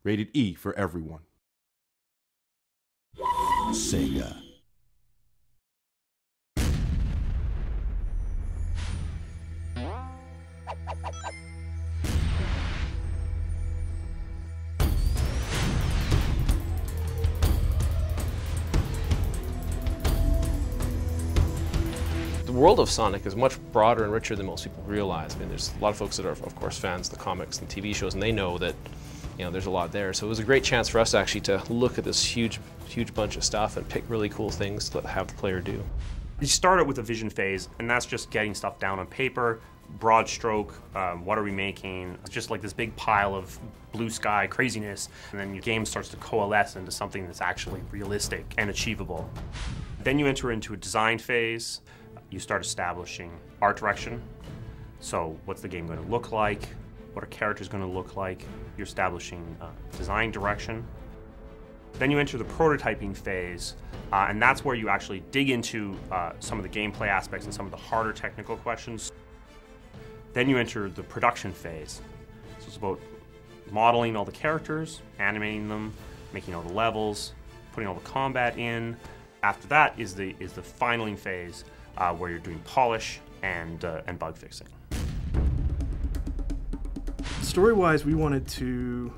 Rated E for everyone. Sega. The world of Sonic is much broader and richer than most people realize. I mean, there's a lot of folks that are, of course, fans of the comics and TV shows, and they know that, you know, there's a lot there. So it was a great chance for us actually to look at this huge bunch of stuff and pick really cool things to have the player do. You start out with a vision phase, and that's just getting stuff down on paper, broad stroke, what are we making? It's just like this big pile of blue sky craziness, and then your game starts to coalesce into something that's actually realistic and achievable. Then you enter into a design phase. You start establishing art direction. So what's the game going to look like? What are characters going to look like? You're establishing design direction. Then you enter the prototyping phase, and that's where you actually dig into some of the gameplay aspects and some of the harder technical questions. Then you enter the production phase. So it's about modeling all the characters, animating them, making all the levels, putting all the combat in. After that is the finaling phase, where you're doing polish and bug fixing. Story-wise, we wanted to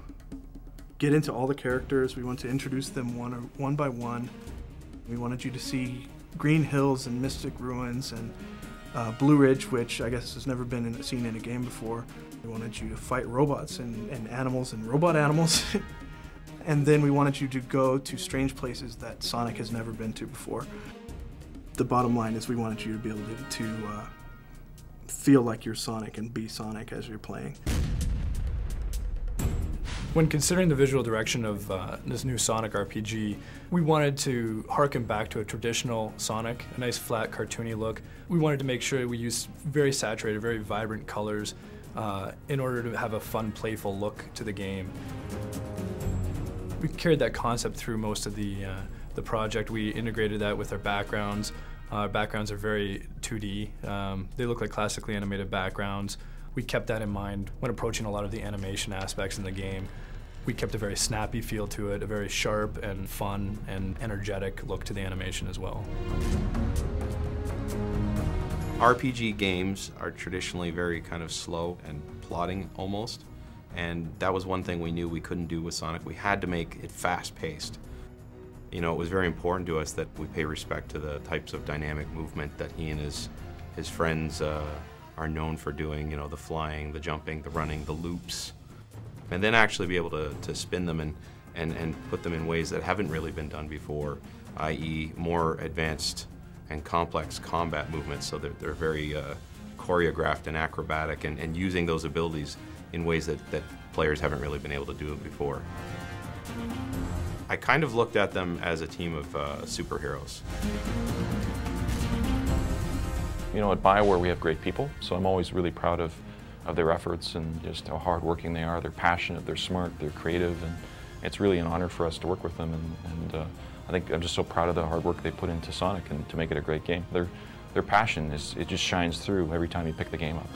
get into all the characters. We wanted to introduce them one by one. We wanted you to see Green Hills and Mystic Ruins and Blue Ridge, which I guess has never been seen in a game before. We wanted you to fight robots and animals and robot animals. And then we wanted you to go to strange places that Sonic has never been to before. The bottom line is we wanted you to be able to feel like you're Sonic and be Sonic as you're playing. When considering the visual direction of this new Sonic RPG, we wanted to harken back to a traditional Sonic, a nice flat cartoony look. We wanted to make sure we used very saturated, very vibrant colors in order to have a fun, playful look to the game. We carried that concept through most of the project. We integrated that with our backgrounds. Our backgrounds are very 2D. They look like classically animated backgrounds. We kept that in mind when approaching a lot of the animation aspects in the game. We kept a very snappy feel to it, a very sharp and fun and energetic look to the animation as well. RPG games are traditionally very kind of slow and plodding almost, and that was one thing we knew we couldn't do with Sonic. We had to make it fast-paced. You know, it was very important to us that we pay respect to the types of dynamic movement that he and his friends are known for doing, you know, the flying, the jumping, the running, the loops, and then actually be able to spin them and put them in ways that haven't really been done before, i.e. more advanced and complex combat movements, so they're very choreographed and acrobatic, and using those abilities in ways that players haven't really been able to do it before. I kind of looked at them as a team of superheroes. You know, at BioWare we have great people, so I'm always really proud of their efforts and just how hardworking they are. They're passionate, they're smart, they're creative, and it's really an honor for us to work with them. And I think I'm just so proud of the hard work they put into Sonic and to make it a great game. Their passion it just shines through every time you pick the game up.